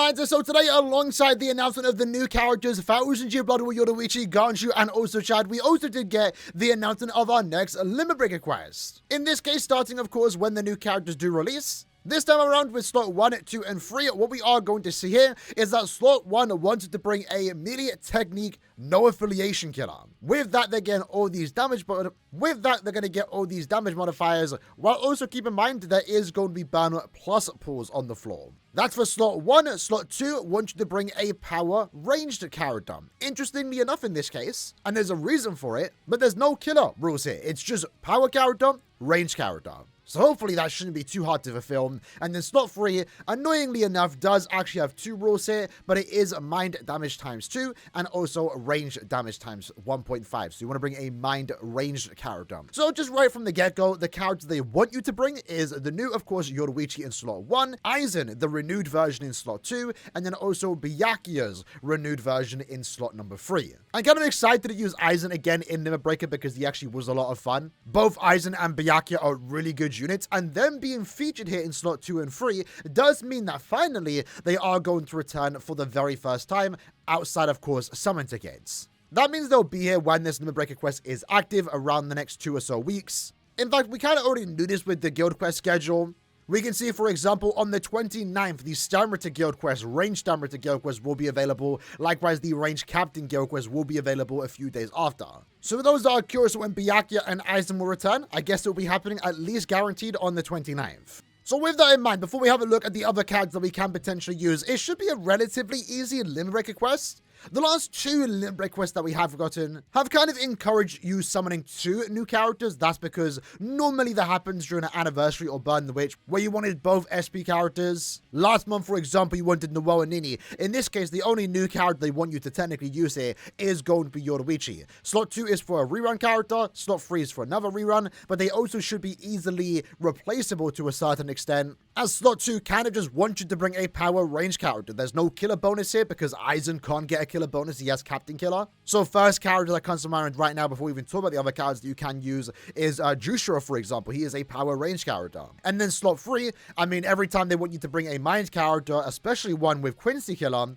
Alright, so today, alongside the announcement of the new characters, 1000 Year Blood War Yoruichi, Ganshu, and also Chad, we also did get the announcement of our next Limit Breaker quest. In this case, starting, of course, when the new characters do release. This time around with slot 1, 2, and 3, what we are going to see here is that slot 1 wanted to bring a melee technique no affiliation killer. With that, they're getting all these damage, but with that, they're going to get all these damage modifiers, while also keep in mind there is going to be burn plus pulls on the floor. That's for slot 1. Slot 2 wants you to bring a power ranged character. Interestingly enough in this case, and there's a reason for it, but there's no killer rules here. It's just power character, range character. So hopefully that shouldn't be too hard to fulfill. And then slot 3, annoyingly enough, does actually have 2 rules here, but it is mind damage times 2 and also range damage times 1.5. So you want to bring a mind ranged character. So just right from the get-go, the character they want you to bring is the new, of course, Yoruichi in slot 1, Aizen, the renewed version in slot 2, and then also Byakuya's renewed version in slot number 3. I'm kind of excited to use Aizen again in Limit Breaker because he actually was a lot of fun. Both Aizen and Byakuya are really good units, and them being featured here in slot 2 and 3 does mean that finally they are going to return for the very first time outside, of course, summon tickets. That means they'll be here when this Limit Breaker quest is active around the next 2 or so weeks. In fact, we kind of already knew this with the guild quest schedule. We can see, for example, on the 29th, the Stamina Guild Quest, Range Stamina Guild Quest will be available. Likewise, the Range Captain Guild Quest will be available a few days after. So for those that are curious when Byakuya and Aizen will return, I guess it will be happening at least guaranteed on the 29th. So with that in mind, before we have a look at the other cards that we can potentially use, it should be a relatively easy Limit Breaker quest. The last 2 Limit Breaker quests that we have gotten have kind of encouraged you summoning 2 new characters. That's because normally that happens during an anniversary or Burn the Witch, where you wanted both SP characters. Last month, for example, you wanted Noelle and Nini. In this case, the only new character they want you to technically use here is going to be Yoruichi. Slot 2 is for a rerun character, slot 3 is for another rerun, but they also should be easily replaceable to a certain extent, as slot 2 kind of just wants you to bring a power range character. There's no killer bonus here because Aizen can't get a killer bonus, he has Captain Killer. So first character that comes to mind right now before we even talk about the other characters that you can use is Jushiro, for example. He is a power range character. And then slot 3, I mean, every time they want you to bring a mind character, especially one with Quincy Killer,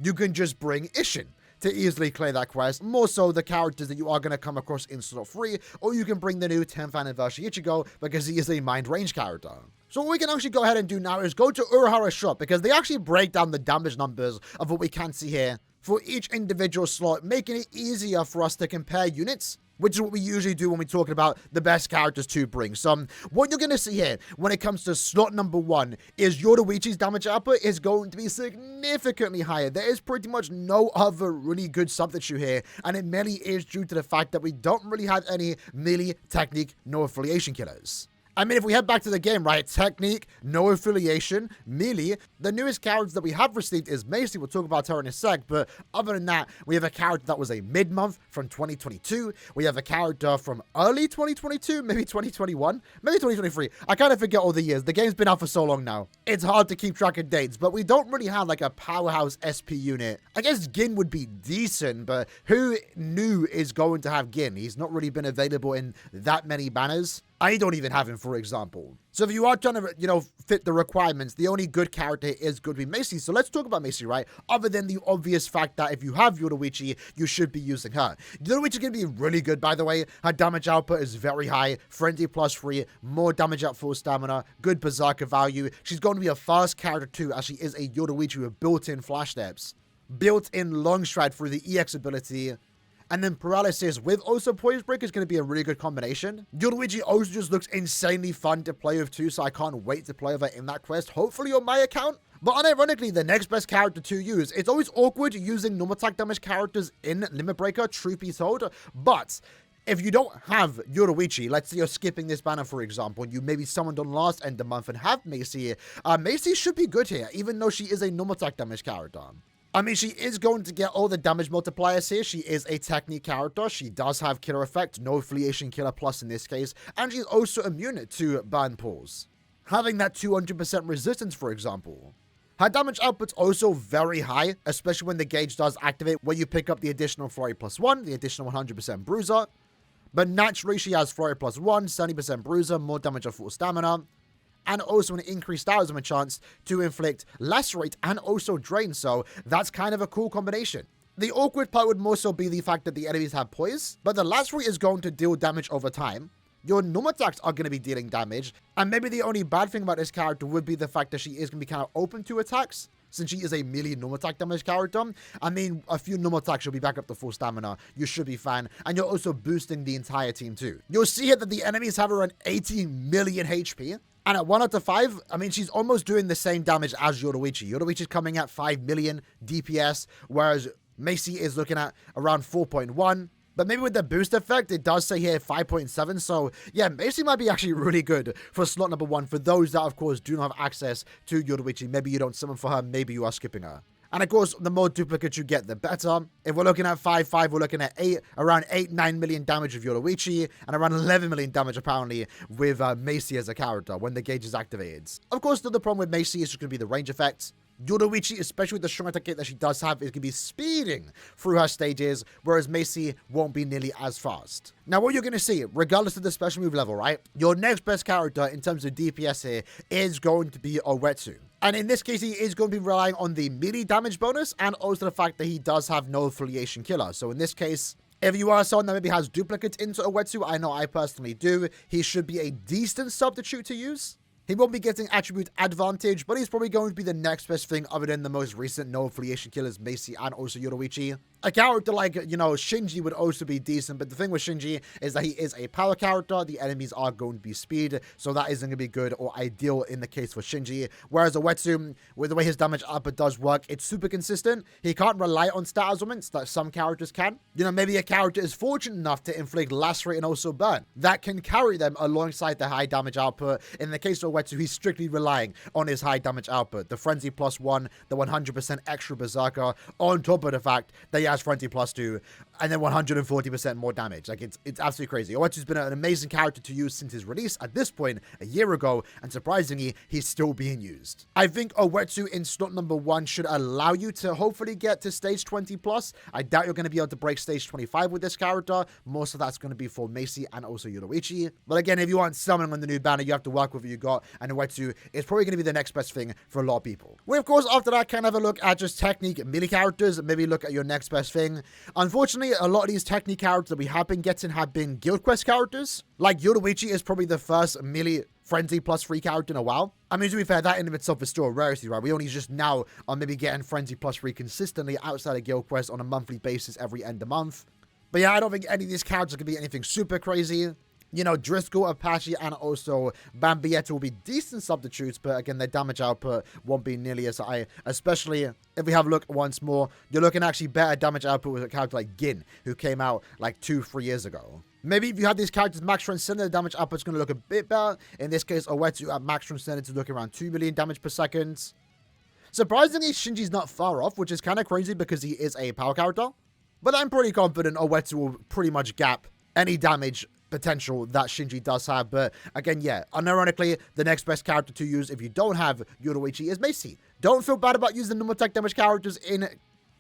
you can just bring Ishin to easily clear that quest. More so the characters that you are going to come across in slot 3, or you can bring the new 10th anniversary Ichigo because he is a mind range character. So what we can actually go ahead and do now is go to Urahara's shop because they actually break down the damage numbers of what we can see here for each individual slot, making it easier for us to compare units, which is what we usually do when we're talking about the best characters to bring. So what you're going to see here when it comes to slot number 1 is Yoruichi's damage output is going to be significantly higher. There is pretty much no other really good substitute here, and it mainly is due to the fact that we don't really have any melee technique no affiliation killers. I mean, if we head back to the game, right, technique, no affiliation, melee, the newest character that we have received is Macy. We'll talk about her in a sec, but other than that, we have a character that was a mid-month from 2022. We have a character from early 2022, maybe 2021, maybe 2023. I kind of forget all the years. The game's been out for so long now. It's hard to keep track of dates, but we don't really have like a powerhouse SP unit. I guess Gin would be decent, but who new is going to have Gin? He's not really been available in that many banners. I don't even have him, for example. So if you are trying to, fit the requirements, the only good character is going to be Macy. So let's talk about Macy, right? Other than the obvious fact that if you have Yoruichi, you should be using her. Yoruichi is going to be really good, by the way. Her damage output is very high. Frenzy +3, more damage at full stamina, good berserker value. She's going to be a fast character too, as she is a Yoruichi with built-in flash steps, built-in long stride through the EX ability, and then Paralysis with also Poise Break is going to be a really good combination. Yoruichi also just looks insanely fun to play with too, so I can't wait to play with her in that quest, hopefully on my account. But unironically, the next best character to use, it's always awkward using normal attack damage characters in Limit Breaker, truth be told, but if you don't have Yoruichi, let's say you're skipping this banner, for example, and you maybe summoned on last end of month and have Macy, Macy should be good here, even though she is a normal attack damage character. I mean, she is going to get all the damage multipliers here. She is a technique character. She does have killer effect, no affiliation killer plus in this case, and she's also immune to burn pulls, having that 200% resistance, for example. Her damage output's also very high, especially when the gauge does activate, where you pick up the additional Flurry +1, the additional 100% bruiser. But naturally, she has Flurry +1, 70% bruiser, more damage at full stamina. and also an increased stat augment chance to inflict lacerate and also drain. So that's kind of a cool combination. The awkward part would more so be the fact that the enemies have poise, but the lacerate is going to deal damage over time. Your normal attacks are going to be dealing damage, and maybe the only bad thing about this character would be the fact that she is going to be kind of open to attacks, since she is a melee normal attack damage character. I mean, a few normal attacks, you'll be back up to full stamina. You should be fine, and you're also boosting the entire team too. You'll see here that the enemies have around 18 million HP, and at 1 out of 5, I mean, she's almost doing the same damage as Yoruichi. Yoruichi is coming at 5 million DPS, whereas Macy is looking at around 4.1. But maybe with the boost effect, it does say here 5.7. So yeah, Macy might be actually really good for slot number 1 for those that, of course, do not have access to Yoruichi. Maybe you don't summon for her, maybe you are skipping her. And of course, the more duplicates you get, the better. If we're looking at 5.5, we're looking at around 8-9 million damage of Yoruichi, and around 11 million damage apparently with Macy as a character when the gauge is activated. Of course, the problem with Macy is just going to be the range effect. Yoruichi, especially with the strong attack that she does have, is going to be speeding through her stages, whereas Macy won't be nearly as fast. Now, what you're going to see, regardless of the special move level, right? Your next best character in terms of DPS here is going to be Owetsu. And in this case, he is going to be relying on the melee damage bonus and also the fact that he does have no affiliation killer. So in this case, if you are someone that maybe has duplicates into Owetsu, I know I personally do, he should be a decent substitute to use. He won't be getting attribute advantage, but he's probably going to be the next best thing other than the most recent no affiliation killers, Macy and also Yoruichi. A character like, Shinji would also be decent, but the thing with Shinji is that he is a power character. The enemies are going to be speed, so that isn't going to be good or ideal in the case for Shinji. Whereas Owetsu, with the way his damage output does work, it's super consistent. He can't rely on stat augments that some characters can. Maybe a character is fortunate enough to inflict lacerate and also burn. That can carry them alongside the high damage output. In the case of Owetsu, he's strictly relying on his high damage output. The Frenzy +1, the 100% extra Berserker, on top of the fact that he has Frenzy +2, and then 140% more damage. Like, it's absolutely crazy. Owetsu's been an amazing character to use since his release at this point, a year ago, and surprisingly, he's still being used. I think Owetsu in slot number 1 should allow you to hopefully get to stage 20+. I doubt you're going to be able to break stage 25 with this character. Most of that's going to be for Macy and also Yoruichi. But again, if you want summoning on the new banner, you have to work with what you got, and Owetsu is probably going to be the next best thing for a lot of people. We, of course, after that, can have a look at just technique melee characters, maybe look at your next best thing. Unfortunately, a lot of these technique characters that we have been getting have been guild quest characters. Like Yoruichi is probably the first melee Frenzy +3 character in a while. I mean, to be fair, that in of itself is still a rarity, right? We only just now are maybe getting Frenzy +3 consistently outside of guild quest on a monthly basis every end of month. But yeah, I don't think any of these characters can be anything super crazy. Driscoll, Apache, and also Bambietta will be decent substitutes, but again, their damage output won't be nearly as high, especially if we have a look once more. You're looking actually better damage output with a character like Gin, who came out like 2-3 years ago. Maybe if you have these characters max transcended, the damage output's going to look a bit better. In this case, Owetsu at max transcended to look around 2 million damage per second. Surprisingly, Shinji's not far off, which is kind of crazy because he is a power character. But I'm pretty confident Owetsu will pretty much gap any damage potential that Shinji does have. But again, yeah, unironically, the next best character to use if you don't have Yoruichi is Macy. Don't feel bad about using normal attack damage characters in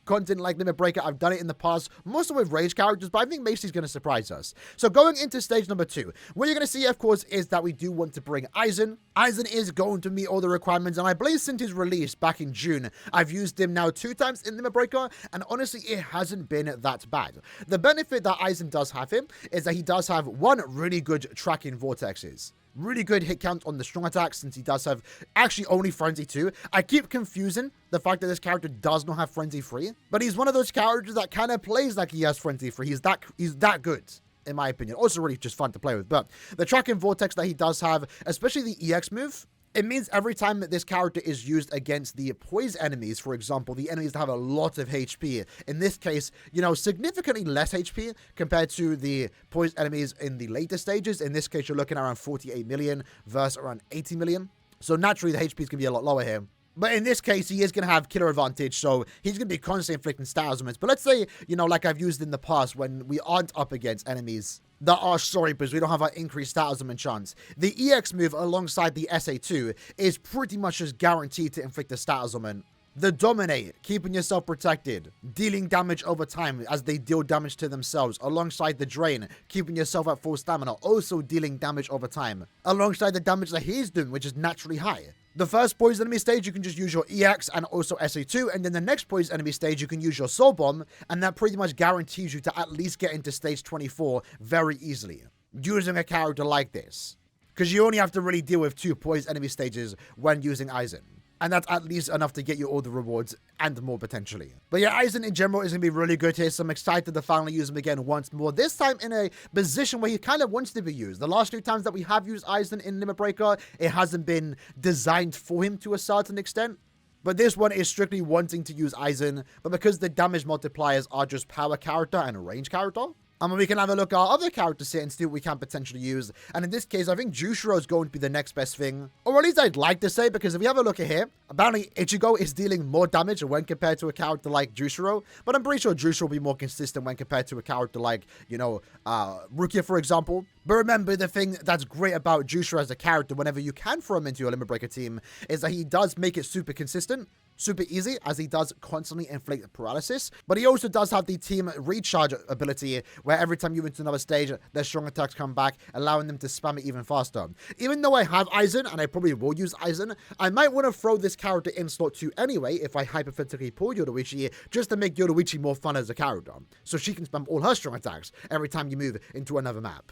content like Limit Breaker. I've done it in the past, mostly with rage characters, but I think Macy's going to surprise us. So going into stage number 2, what you're going to see, of course, is that we do want to bring Aizen. Aizen is going to meet all the requirements, and I believe since his release back in June, I've used him now 2 times in Limit Breaker, and honestly, it hasn't been that bad. The benefit that Aizen does have him is that he does have one really good tracking vortexes. Really good hit count on the strong attack, since he does have actually only Frenzy 2. I keep confusing the fact that this character does not have Frenzy 3, but he's one of those characters that kind of plays like he has Frenzy 3. He's that good, in my opinion. Also really just fun to play with. But the tracking vortex that he does have, especially the EX move, it means every time that this character is used against the poise enemies, for example, the enemies that have a lot of HP, in this case, significantly less HP compared to the poise enemies in the later stages. In this case, you're looking at around 48 million versus around 80 million. So naturally, the HP is going to be a lot lower here. But in this case, he is going to have killer advantage, so he's going to be constantly inflicting stat augments. But let's say, like I've used in the past, when we aren't up against enemies that are sorry, because we don't have our increased stat augment chance, the EX move alongside the SA2 is pretty much just guaranteed to inflict a stat augment The Dominate, keeping yourself protected, dealing damage over time as they deal damage to themselves, alongside the Drain, keeping yourself at full stamina, also dealing damage over time, alongside the damage that he's doing, which is naturally high. The first poison enemy stage, you can just use your EX and also SA2, and then the next poison enemy stage, you can use your Soul Bomb, and that pretty much guarantees you to at least get into stage 24 very easily, using a character like this. Because you only have to really deal with 2 poison enemy stages when using Aizen. And that's at least enough to get you all the rewards and more potentially. But yeah, Aizen in general is going to be really good here, so I'm excited to finally use him again once more. This time in a position where he kind of wants to be used. The last 2 times that we have used Aizen in Limit Breaker, it hasn't been designed for him to a certain extent. But this one is strictly wanting to use Aizen, but because the damage multipliers are just power character and range character, we can have a look at our other characters here and see what we can potentially use. And in this case, I think Jushiro is going to be the next best thing. Or at least I'd like to say, because if we have a look at here, apparently Ichigo is dealing more damage when compared to a character like Jushiro. But I'm pretty sure Jushiro will be more consistent when compared to a character like, Rukia, for example. But remember, the thing that's great about Jushiro as a character, whenever you can throw him into your Limit Breaker team, is that he does make it super consistent. Super easy, as he does constantly inflict paralysis, but he also does have the team recharge ability, where every time you enter another stage, their strong attacks come back, allowing them to spam it even faster. Even though I have Aizen, and I probably will use Aizen, I might want to throw this character in slot 2 anyway, if I hypothetically pull Yoruichi, just to make Yoruichi more fun as a character, so she can spam all her strong attacks every time you move into another map.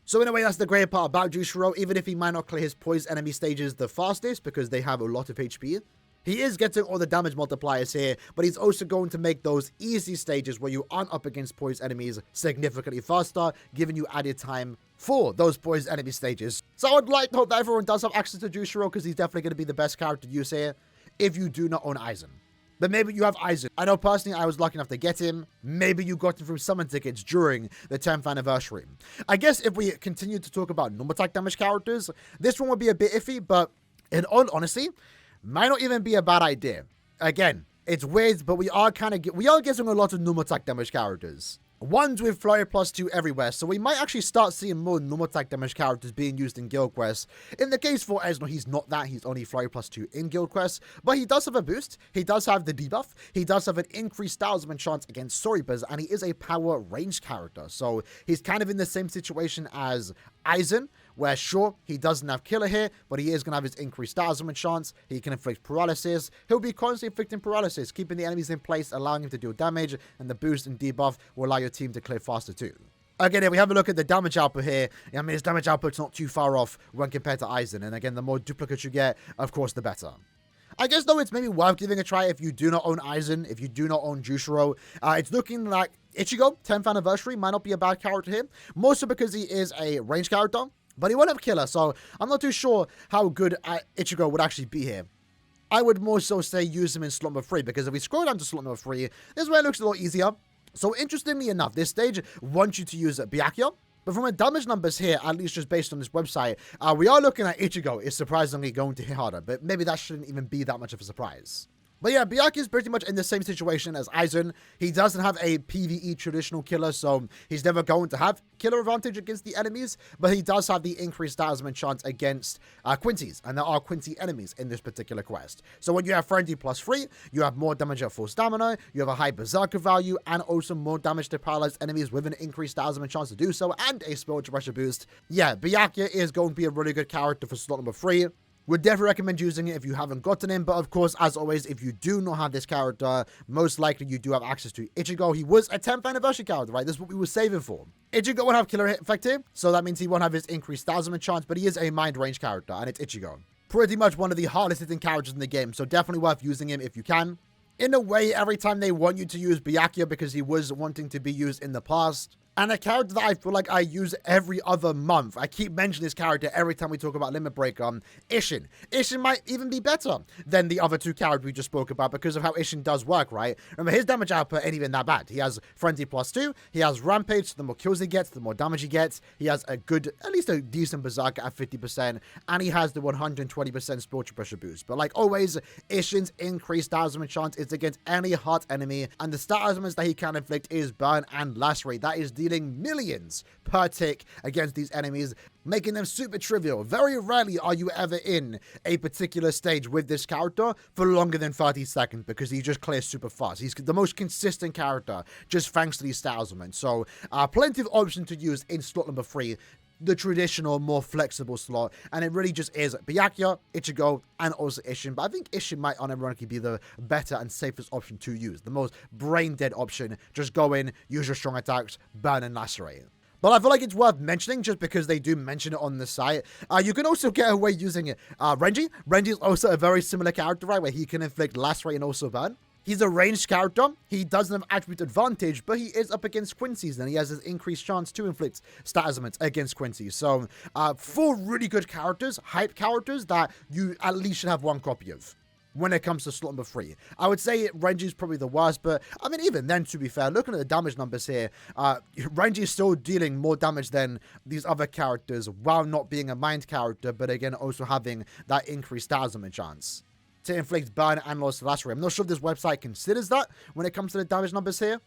So in a way, that's the great part about Jushiro. Even if he might not clear his poison enemy stages the fastest, because they have a lot of HP, he is getting all the damage multipliers here, but he's also going to make those easy stages where you aren't up against poison enemies significantly faster, giving you added time for those poison enemy stages. So I would like to hope that everyone does have access to Jushiro, because he's definitely going to be the best character to use here if you do not own Aizen. But maybe you have Aizen. I know personally I was lucky enough to get him. Maybe you got him from summon tickets during the 10th anniversary. I guess if we continue to talk about normal attack damage characters, this one would be a bit iffy, but in all honesty, might not even be a bad idea. Again, it's weird, but we are getting a lot of normal attack damage characters. Ones with Flurry +2 everywhere, so we might actually start seeing more normal attack damage characters being used in Guild Quests. In the case for Ezno, he's not that, he's only Flurry +2 in Guild Quests, but he does have a boost, he does have the debuff, he does have an increased talisman chance against Soribas, and he is a power range character, so he's kind of in the same situation as Aizen, where sure, he doesn't have killer here, but he is going to have his increased talisman chance, he can inflict paralysis, he'll be constantly inflicting paralysis, keeping the enemies in place, allowing him to deal damage, and the boost and debuff will allow your team to clear faster too. Again, if we have a look at the damage output here, I mean, his damage output's not too far off when compared to Aizen, and again, the more duplicates you get, of course, the better. I guess, though, it's maybe worth giving a try if you do not own Aizen, if you do not own Jushiro. It's looking like Ichigo, 10th anniversary, might not be a bad character here, mostly because he is a range character, but he won't have killer, so I'm not too sure how good Ichigo would actually be here. I would more so say use him in slot number 3, because if we scroll down to slot number 3, this is where it looks a lot easier. So interestingly enough, this stage wants you to use Byakuya, but from the damage numbers here, at least just based on this website, we are looking at Ichigo is surprisingly going to hit harder, but maybe that shouldn't even be that much of a surprise. But yeah, Byakuya is pretty much in the same situation as Aizen. He doesn't have a PvE traditional killer, so he's never going to have killer advantage against the enemies, but he does have the increased talisman chance against Quincy's, and there are Quincy enemies in this particular quest. So when you have Frenzy +3, you have more damage at full stamina, you have a high berserker value, and also more damage to paralyzed enemies with an increased talisman chance to do so, and a spiritual pressure boost. Yeah, Byakuya is going to be a really good character for slot number 3. Would definitely recommend using it if you haven't gotten him, but of course, as always, if you do not have this character, most likely you do have access to Ichigo. He was a 10th anniversary character, right? This is what we were saving for. Ichigo won't have killer hit effect here, so that means he won't have his increased talisman chance, but he is a mind range character, and it's Ichigo. Pretty much one of the hardest hitting characters in the game, so definitely worth using him if you can. In a way, every time they want you to use Byakuya because he was wanting to be used in the past, and a character that I feel like I use every other month. I keep mentioning this character every time we talk about Limit Break. Isshin. Isshin might even be better than the other 2 characters we just spoke about because of how Isshin does work, right? Remember, his damage output ain't even that bad. He has Frenzy +2, he has Rampage, so the more kills he gets, the more damage he gets. He has a good, at least a decent Berserker at 50%, and he has the 120% spiritual pressure boost. But like always, Isshin's increased talisman chance is against any hard enemy, and the talismans that he can inflict is Burn and Lacerate. That is the dealing millions per tick against these enemies, making them super trivial. Very rarely are you ever in a particular stage with this character for longer than 30 seconds because he just clears super fast. He's the most consistent character just thanks to these stat elements. So plenty of options to use in slot number 3, the traditional, more flexible slot, and it really just is Byakuya, Ichigo, and also Isshin. But I think Isshin might unironically be the better and safest option to use, the most brain-dead option. Just go in, use your strong attacks, burn and lacerate. But I feel like it's worth mentioning just because they do mention it on the site. You can also get away using Renji. Renji is also a very similar character, right, where he can inflict lacerate and also burn. He's a ranged character. He doesn't have attribute advantage, but he is up against Quincy's, and he has an increased chance to inflict stat elements against Quincy. So, 4 really good characters, hype characters that you at least should have 1 copy of when it comes to slot number 3. I would say Renji's probably the worst, but I mean, even then, to be fair, looking at the damage numbers here, Renji is still dealing more damage than these other characters while not being a mind character, but again, also having that increased stat element chance to inflict burn and loss to lacerate. I'm not sure if this website considers that when it comes to the damage numbers here.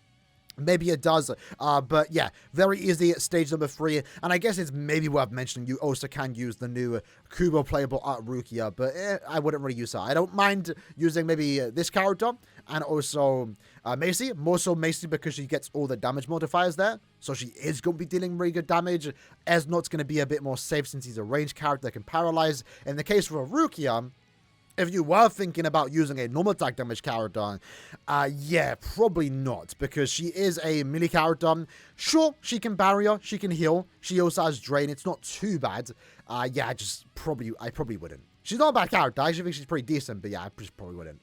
Maybe it does, but yeah, very easy at stage number 3, and I guess it's maybe worth mentioning you also can use the new Kubo playable Aaroniero, but I wouldn't really use that. I don't mind using maybe this character, and also Macy, more so Macy because she gets all the damage modifiers there, so she is going to be dealing really good damage. Esnot's going to be a bit more safe since he's a ranged character that can paralyze. In the case of Aaroniero, if you were thinking about using a normal attack damage character, yeah, probably not, because she is a melee character. Sure, she can barrier, she can heal, she also has drain, it's not too bad. Yeah, I probably wouldn't. She's not a bad character, I actually think she's pretty decent, but yeah, I just probably wouldn't.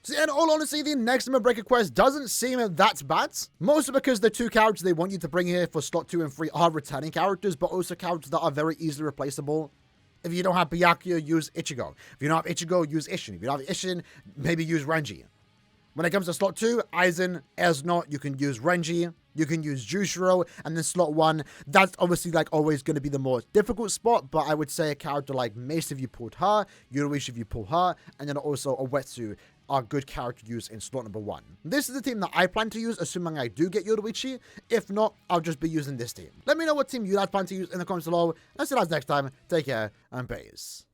So in all honesty, the next Limit Breaker quest doesn't seem that bad. Mostly because the 2 characters they want you to bring here for slot 2 and 3 are returning characters, but also characters that are very easily replaceable. If you don't have Byakuya, use Ichigo. If you don't have Ichigo, use Isshin. If you don't have Isshin, maybe use Renji. When it comes to slot 2, Aizen, Esnot, you can use Renji, you can use Jushiro, and then slot 1, that's obviously like always going to be the more difficult spot, but I would say a character like Mace if you pulled her, Yoruichi if you pull her, and then also Uetsu are good character use in slot number 1. This is the team that I plan to use, assuming I do get Yoruichi. If not, I'll just be using this team. Let me know what team you guys plan to use in the comments below. And I'll see you guys next time. Take care, and peace.